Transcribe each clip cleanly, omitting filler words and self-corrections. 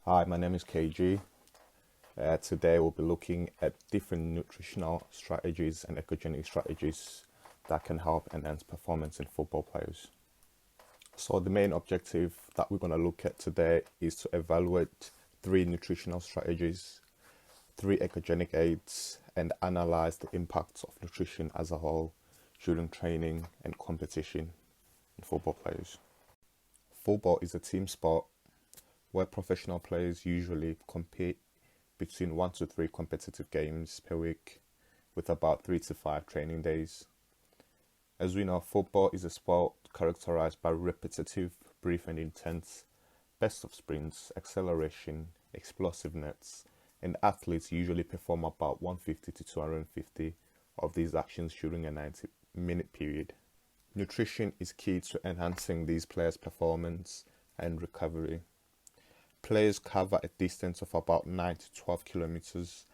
Hi, my name is KG. Today we'll be looking at different nutritional strategies and ergogenic strategies that can help enhance performance in football players. So the main objective that we're going to look at today is to evaluate 3 nutritional strategies, 3 ergogenic aids, and analyze the impacts of nutrition as a whole during training and competition in football players. Football is a team sport where professional players usually compete between 1 to 3 competitive games per week with about 3 to 5 training days. As we know, football is a sport characterized by repetitive, brief and intense best of sprints, acceleration, explosiveness, and athletes usually perform about 150 to 250 of these actions during a 90-minute period. Nutrition is key to enhancing these players' performance and recovery. Players cover a distance of about 9 to 12 kilometers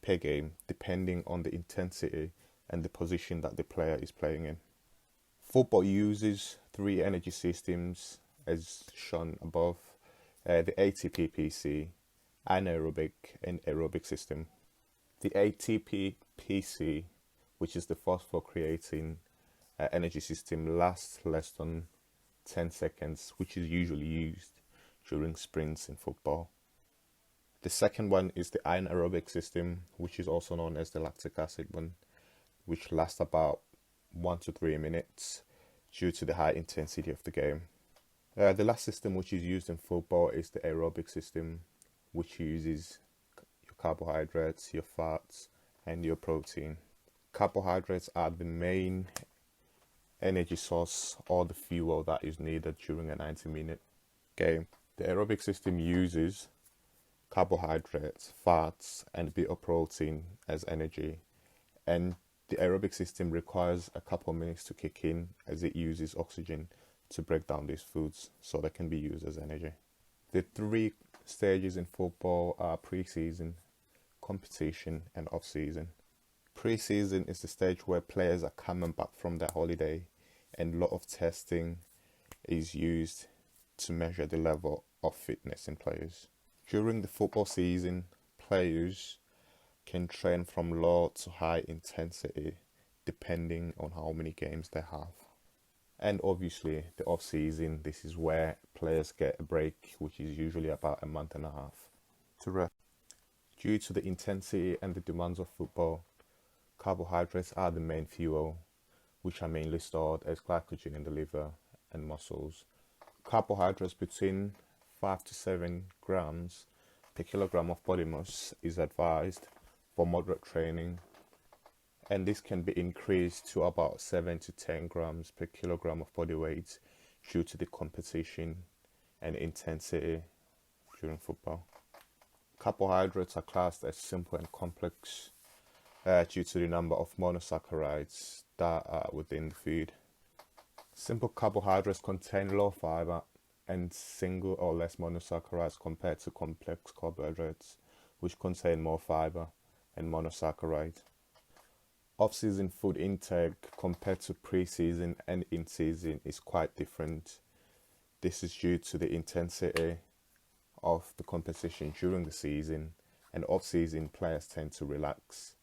per game, depending on the intensity and the position that the player is playing in. Football uses 3 energy systems, as shown above, the ATP-PC, anaerobic and aerobic system. The ATP-PC, which is the phosphocreatine energy system, lasts less than 10 seconds, which is usually used during sprints in football. The second one is the anaerobic system, which is also known as the lactic acid one, which lasts about 1 to 3 minutes due to the high intensity of the game. The last system which is used in football is the aerobic system, which uses your carbohydrates, your fats, and your protein. Carbohydrates are the main energy source or the fuel that is needed during a 90-minute game. The aerobic system uses carbohydrates, fats, and a bit of protein as energy, and the aerobic system requires a couple of minutes to kick in as it uses oxygen to break down these foods so they can be used as energy. The 3 stages in football are pre-season, competition, and off-season. Pre-season is the stage where players are coming back from their holiday and a lot of testing is used to measure the level of fitness in players. During the football season, players can train from low to high intensity depending on how many games they have. And obviously the off season, this is where players get a break, which is usually about a month and a half to rest. Due to the intensity and the demands of football, carbohydrates are the main fuel, which are mainly stored as glycogen in the liver and muscles. Carbohydrates between 5 to 7 grams per kilogram of body mass is advised for moderate training, and this can be increased to about 7 to 10 grams per kilogram of body weight due to the competition and intensity during football. Carbohydrates are classed as simple and complex due to the number of monosaccharides that are within the food. Simple carbohydrates contain low fiber and single or less monosaccharides compared to complex carbohydrates, which contain more fiber and monosaccharides. Off-season food intake compared to pre-season and in-season is quite different. This is due to the intensity of the competition during the season, and off-season players tend to relax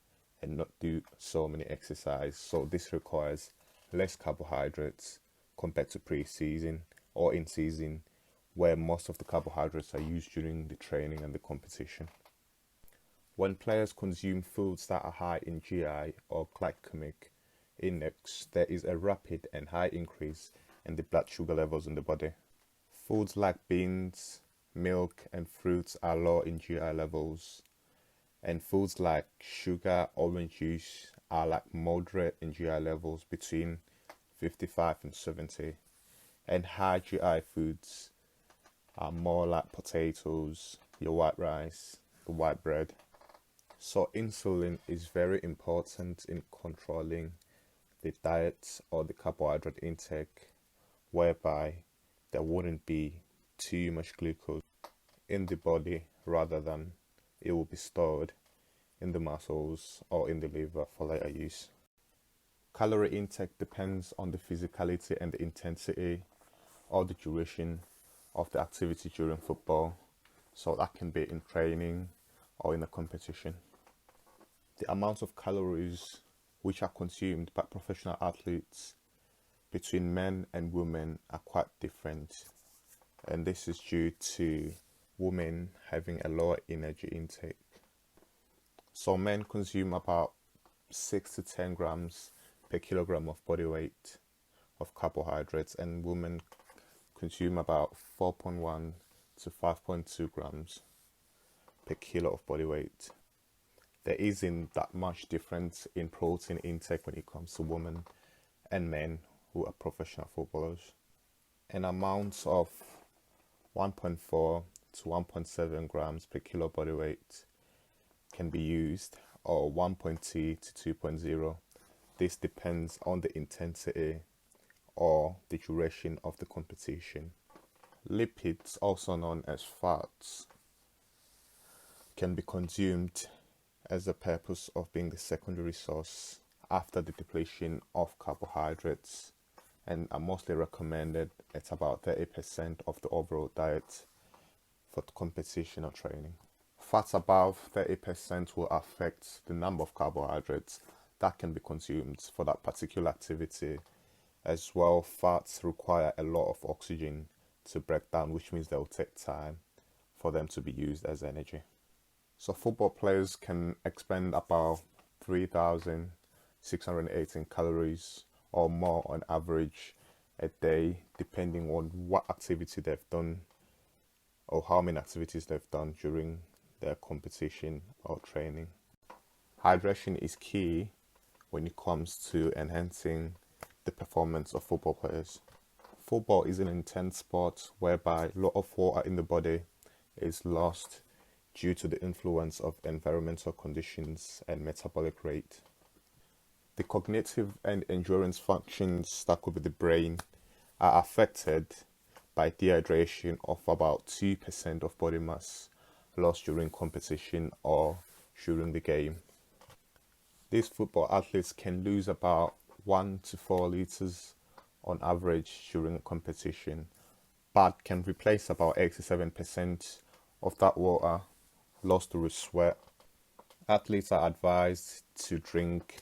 and not do so many exercise, so this requires less carbohydrates compared to pre-season or in season, where most of the carbohydrates are used during the training and the competition. When players consume foods that are high in GI or glycemic index, there is a rapid and high increase in the blood sugar levels in the body. Foods like beans, milk, and fruits are low in GI levels, and foods like sugar, orange juice are like moderate in GI levels between 55 and 70, and high GI foods are more like potatoes, your white rice, the white bread. So insulin is very important in controlling the diet or the carbohydrate intake, whereby there wouldn't be too much glucose in the body, rather than it will be stored in the muscles or in the liver for later use. Calorie intake depends on the physicality and the intensity or the duration of the activity during football. So that can be in training or in a competition. The amount of calories which are consumed by professional athletes between men and women are quite different. And this is due to women having a lower energy intake. So men consume about 6 to 10 grams per kilogram of body weight of carbohydrates, and women consume about 4.1 to 5.2 grams per kilo of body weight. There isn't that much difference in protein intake when it comes to women and men who are professional footballers. An amount of 1.4 to 1.7 grams per kilo body weight can be used, or 1.2 to 2.0. This depends on the intensity or the duration of the competition. Lipids, also known as fats, can be consumed as the purpose of being the secondary source after the depletion of carbohydrates, and are mostly recommended at about 30% of the overall diet for competition or training. Fats above 30% will affect the number of carbohydrates that can be consumed for that particular activity. As well, fats require a lot of oxygen to break down, which means they will take time for them to be used as energy. So football players can expend about 3,618 calories or more on average a day, depending on what activity they've done or how many activities they've done during their competition or training. Hydration is key when it comes to enhancing the performance of football players. Football is an intense sport whereby a lot of water in the body is lost due to the influence of environmental conditions and metabolic rate. The cognitive and endurance functions that could be the brain are affected by dehydration of about 2% of body mass lost during competition or during the game. These football athletes can lose about 1 to 4 liters on average during a competition, but can replace about 87% of that water lost through sweat. Athletes are advised to drink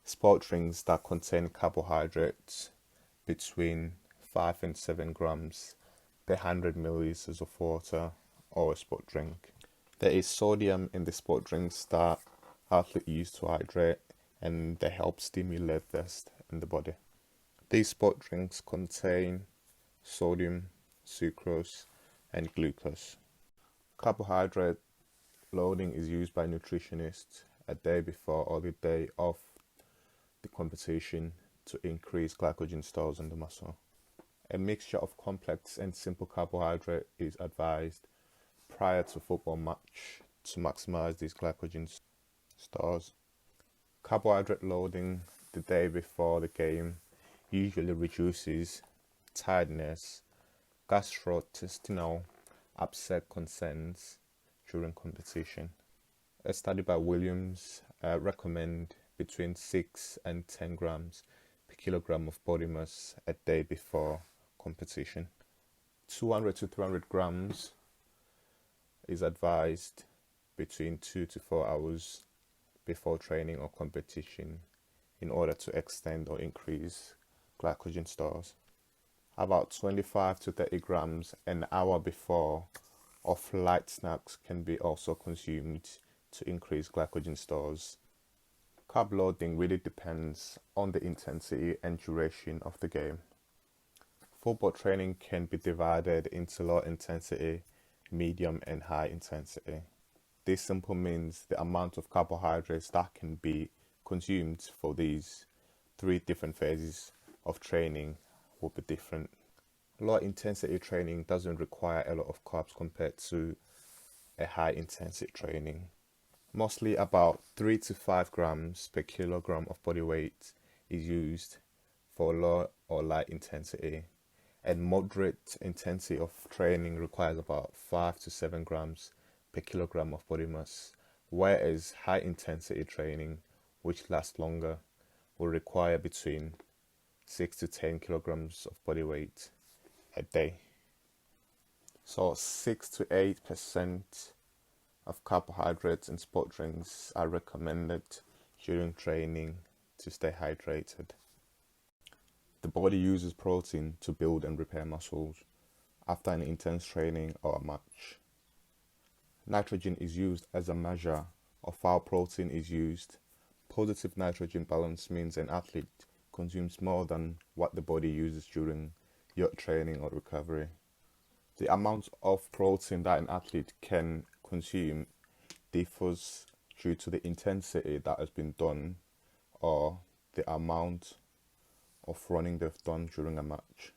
sport drinks that contain carbohydrates between 5 and 7 grams per 100 milliliters of water or a sport drink. There is sodium in the sport drinks that athletes use to hydrate, and they help stimulate thirst in the body. These sport drinks contain sodium, sucrose, and glucose. Carbohydrate loading is used by nutritionists a day before or the day of the competition to increase glycogen stores in the muscle. A mixture of complex and simple carbohydrate is advised prior to football match to maximize these glycogen stores. Carbohydrate loading the day before the game usually reduces tiredness, gastrointestinal upset concerns during competition. A study by Williams recommend between 6 and 10 grams per kilogram of body mass a day before competition. 200 to 300 grams is advised between 2 to 4 hours before training or competition in order to extend or increase glycogen stores. About 25 to 30 grams an hour before of light snacks can be also consumed to increase glycogen stores. Carb loading really depends on the intensity and duration of the game. Football training can be divided into low intensity, medium and high intensity. This simply means the amount of carbohydrates that can be consumed for these 3 different phases of training will be different. Low intensity training doesn't require a lot of carbs compared to a high intensity training. Mostly about 3 to 5 grams per kilogram of body weight is used for low or light intensity, and moderate intensity of training requires about 5 to 7 grams per kilogram of body mass, whereas high intensity training, which lasts longer, will require between 6 to 10 kilograms of body weight a day. So 6 to 8% of carbohydrates in sport drinks are recommended during training to stay hydrated. The body uses protein to build and repair muscles after an intense training or a match. Nitrogen is used as a measure of how protein is used. Positive nitrogen balance means an athlete consumes more than what the body uses during your training or recovery. The amount of protein that an athlete can consume differs due to the intensity that has been done or the amount of running they've done during a match.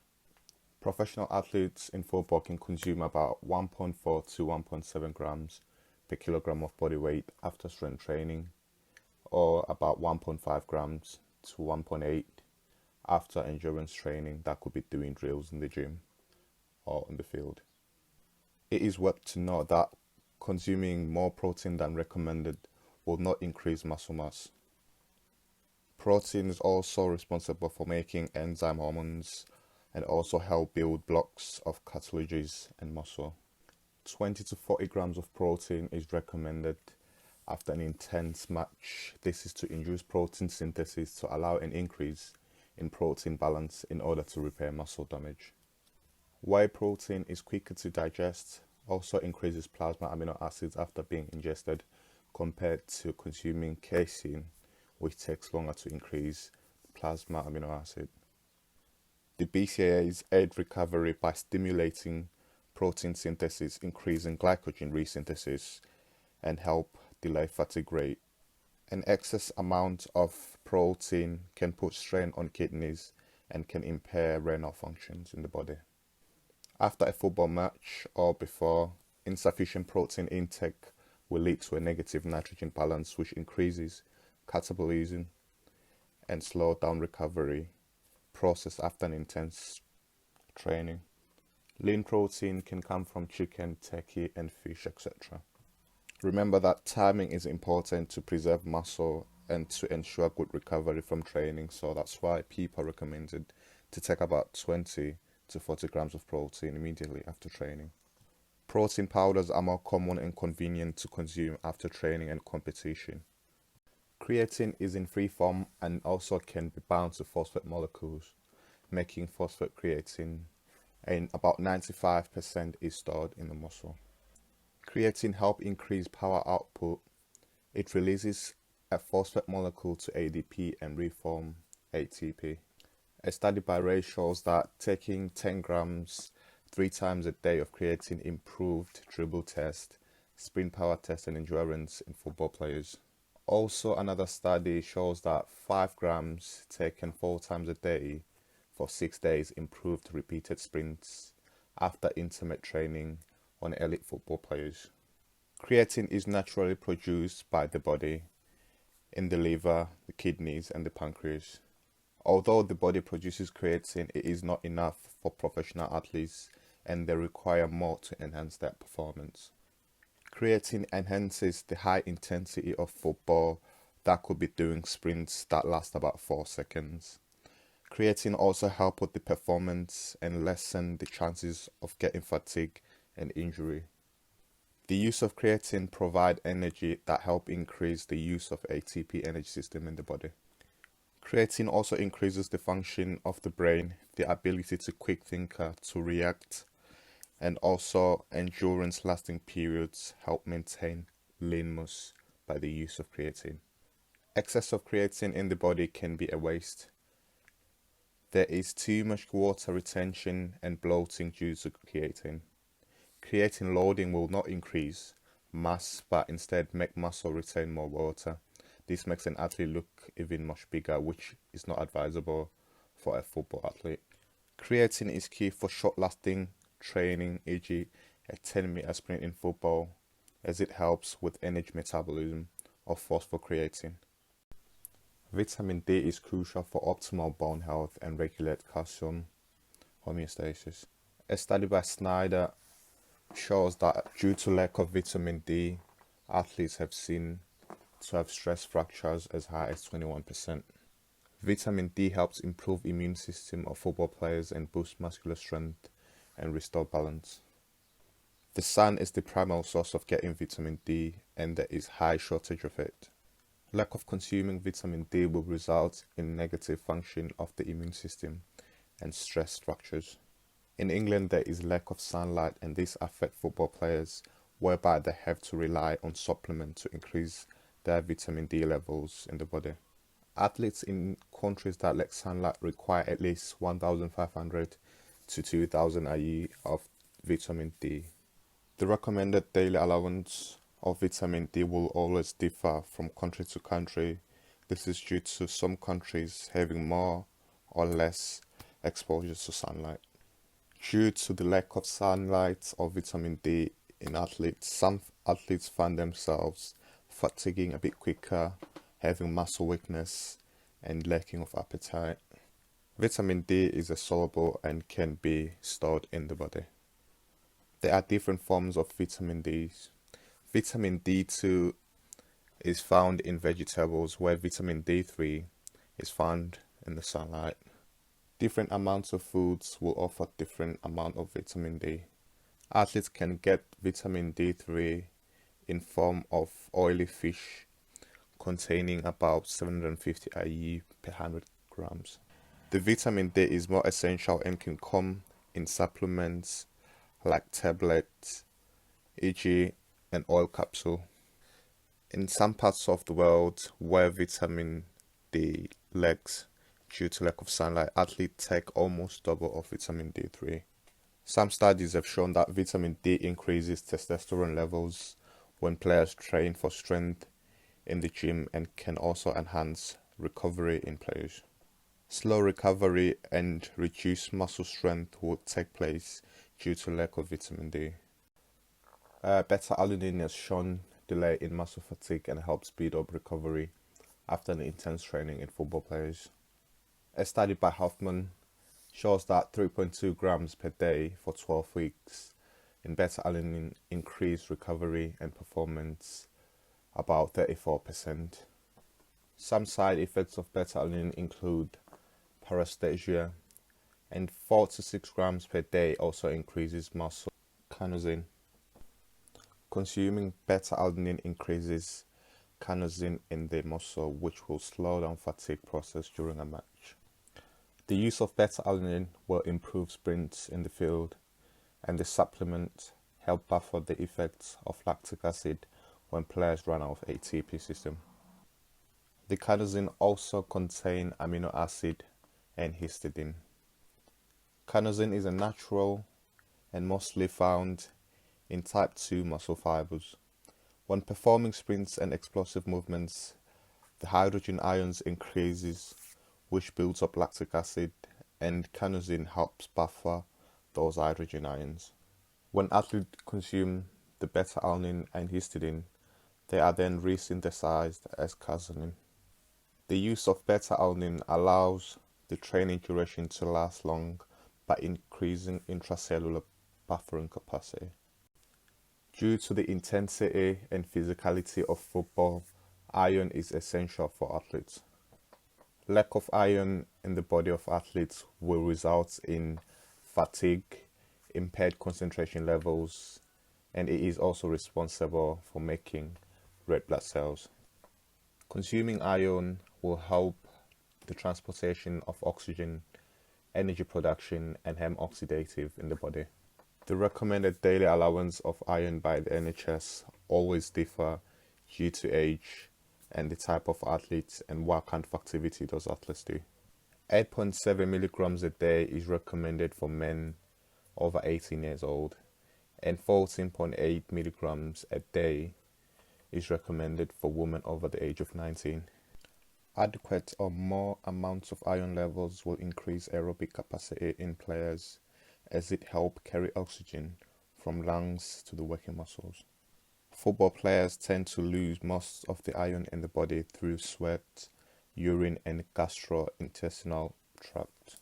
Professional athletes in football can consume about 1.4 to 1.7 grams per kilogram of body weight after strength training, or about 1.5 grams to 1.8 after endurance training that could be doing drills in the gym or on the field. It is worth to note that consuming more protein than recommended will not increase muscle mass. Protein is also responsible for making enzyme hormones and also help build blocks of cartilages and muscle. 20 to 40 grams of protein is recommended after an intense match. This is to induce protein synthesis to allow an increase in protein balance in order to repair muscle damage. Whey protein is quicker to digest, also increases plasma amino acids after being ingested compared to consuming casein, which takes longer to increase plasma amino acid. The BCAAs aid recovery by stimulating protein synthesis, increasing glycogen resynthesis, and help delay fatigue rate. An excess amount of protein can put strain on kidneys and can impair renal functions in the body. After a football match or before, insufficient protein intake will lead to a negative nitrogen balance, which increases catabolism and slow down recovery process after an intense training. Lean protein can come from chicken, turkey, and fish, etc. Remember that timing is important to preserve muscle and to ensure good recovery from training, so that's why people are recommended to take about 20 to 40 grams of protein immediately after training. Protein powders are more common and convenient to consume after training and competition. Creatine is in free form and also can be bound to phosphate molecules, making phosphate creatine, and about 95% is stored in the muscle. Creatine helps increase power output. It releases a phosphate molecule to ADP and reform ATP. A study by Ray shows that taking 10 grams 3 times a day of creatine improved dribble test, sprint power test, and endurance in football players. Also, another study shows that 5 grams taken 4 times a day for 6 days improved repeated sprints after intermittent training on elite football players. Creatine is naturally produced by the body in the liver, the kidneys, and the pancreas. Although the body produces creatine, it is not enough for professional athletes and they require more to enhance their performance. Creatine enhances the high intensity of football that could be doing sprints that last about 4 seconds. Creatine also helps with the performance and lessen the chances of getting fatigue and injury. The use of creatine provides energy that help increase the use of ATP energy system in the body. Creatine also increases the function of the brain, the ability to quick thinker, to react, and also endurance lasting periods help maintain leanness by the use of creatine. Excess of creatine in the body can be a waste. There is too much water retention and bloating due to creatine. Creatine loading will not increase mass but instead make muscle retain more water. This makes an athlete look even much bigger, which is not advisable for a football athlete. Creatine is key for short-lasting training, e.g. a 10-meter sprint in football, as it helps with energy metabolism of phosphocreatine. Vitamin D is crucial for optimal bone health and regulate calcium homeostasis. A study by Snyder shows that due to lack of vitamin D, athletes have seen to have stress fractures as high as 21%. Vitamin D helps improve immune system of football players and boost muscular strength and restore balance. The sun is the primary source of getting vitamin D, and there is high shortage of it. Lack of consuming vitamin D will result in negative function of the immune system and stress structures. In England, there is lack of sunlight, and this affects football players, whereby they have to rely on supplements to increase their vitamin D levels in the body. Athletes in countries that lack sunlight require at least 1,500 to 2,000 IU of vitamin D. The recommended daily allowance of vitamin D will always differ from country to country. This is due to some countries having more or less exposure to sunlight. Due to the lack of sunlight or vitamin D in athletes, some athletes find themselves fatiguing a bit quicker, having muscle weakness, and lacking of appetite. Vitamin D is soluble and can be stored in the body. There are different forms of vitamin D. Vitamin D2 is found in vegetables, where vitamin D3 is found in the sunlight. Different amounts of foods will offer different amount of vitamin D. Athletes can get vitamin D3 in form of oily fish containing about 750 IU per 100 grams. The vitamin D is more essential and can come in supplements like tablets, e.g. an oil capsule. In some parts of the world where vitamin D lacks due to lack of sunlight, athletes take almost double of vitamin D3. Some studies have shown that vitamin D increases testosterone levels when players train for strength in the gym and can also enhance recovery in players. Slow recovery and reduced muscle strength will take place due to lack of vitamin D. Beta-alanine has shown delay in muscle fatigue and helps speed up recovery after an intense training in football players. A study by Hoffman shows that 3.2 grams per day for 12 weeks in beta-alanine increased recovery and performance about 34%. Some side effects of beta-alanine include paresthesia, and 4 to 6 grams per day also increases muscle carnosine. Consuming beta-alanine increases carnosine in the muscle, which will slow down fatigue process during a match. The use of beta-alanine will improve sprints in the field, and the supplement help buffer the effects of lactic acid when players run out of ATP system. The carnosine also contain amino acid and histidine. Carnosine is a natural and mostly found in type 2 muscle fibers. When performing sprints and explosive movements, the hydrogen ions increases, which builds up lactic acid, and carnosine helps buffer those hydrogen ions. When athletes consume the beta-alanine and histidine, they are then resynthesized as carnosine. The use of beta-alanine allows the training duration to last long by increasing intracellular buffering capacity. Due to the intensity and physicality of football, iron is essential for athletes. Lack of iron in the body of athletes will result in fatigue, impaired concentration levels, and it is also responsible for making red blood cells. Consuming iron will help the transportation of oxygen, energy production, and hem oxidative in the body. The recommended daily allowance of iron by the NHS always differ due to age and the type of athletes and what kind of activity those athletes do. 8.7 milligrams a day is recommended for men over 18 years old, and 14.8 milligrams a day is recommended for women over the age of 19. Adequate or more amounts of iron levels will increase aerobic capacity in players, as it helps carry oxygen from lungs to the working muscles. Football players tend to lose most of the iron in the body through sweat, urine, and gastrointestinal tract.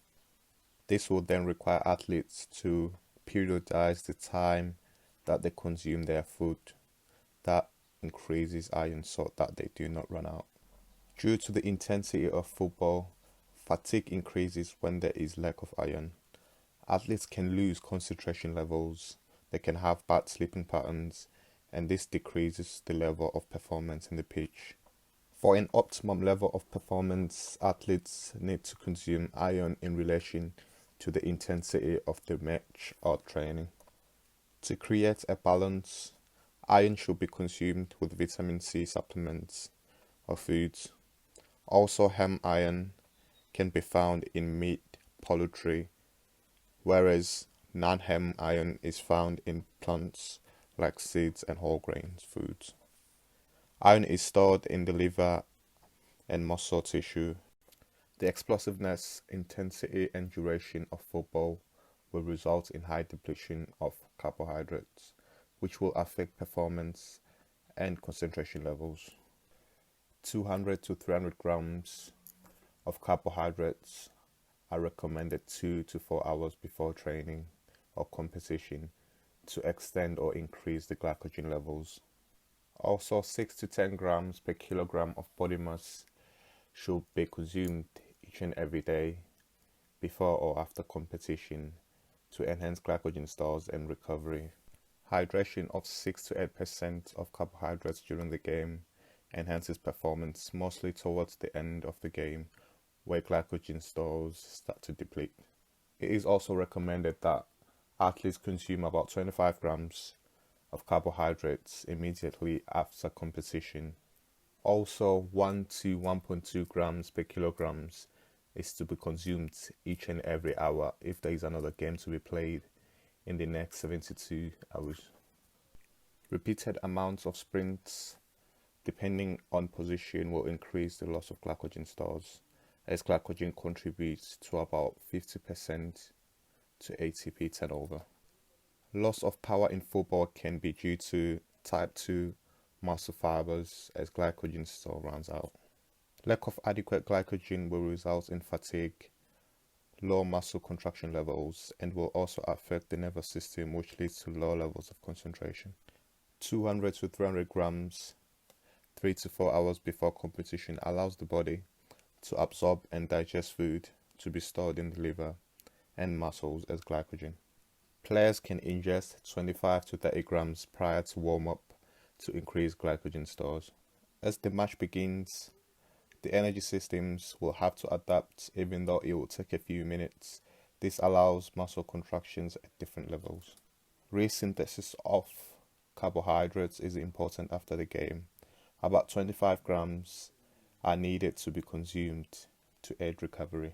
This will then require athletes to periodize the time that they consume their food. That increases iron so that they do not run out. Due to the intensity of football, fatigue increases when there is lack of iron. Athletes can lose concentration levels, they can have bad sleeping patterns, and this decreases the level of performance in the pitch. For an optimum level of performance, athletes need to consume iron in relation to the intensity of the match or training. To create a balance, iron should be consumed with vitamin C supplements or foods. Also, heme iron can be found in meat, poultry, whereas non-heme iron is found in plants like seeds and whole grains foods. Iron is stored in the liver and muscle tissue. The explosiveness, intensity, and duration of football will result in high depletion of carbohydrates, which will affect performance and concentration levels. 200 to 300 grams of carbohydrates are recommended 2 to 4 hours before training or competition to extend or increase the glycogen levels. Also, 6 to 10 grams per kilogram of body mass should be consumed each and every day before or after competition to enhance glycogen stores and recovery. Hydration of 6 to 8% of carbohydrates during the game enhances performance mostly towards the end of the game where glycogen stores start to deplete. It is also recommended that athletes consume about 25 grams of carbohydrates immediately after competition. Also, 1 to 1.2 grams per kilograms is to be consumed each and every hour if there is another game to be played in the next 72 hours. Repeated amounts of sprints, depending on position, will increase the loss of glycogen stores, as glycogen contributes to about 50% to ATP turnover. Loss of power in football can be due to type 2 muscle fibers as glycogen store runs out. Lack of adequate glycogen will result in fatigue, low muscle contraction levels, and will also affect the nervous system, which leads to low levels of concentration. 200 to 300 grams 3 to 4 hours before competition allows the body to absorb and digest food to be stored in the liver and muscles as glycogen. Players can ingest 25 to 30 grams prior to warm-up to increase glycogen stores. As the match begins, the energy systems will have to adapt even though it will take a few minutes. This allows muscle contractions at different levels. Resynthesis of carbohydrates is important after the game. About 25 grams are needed to be consumed to aid recovery.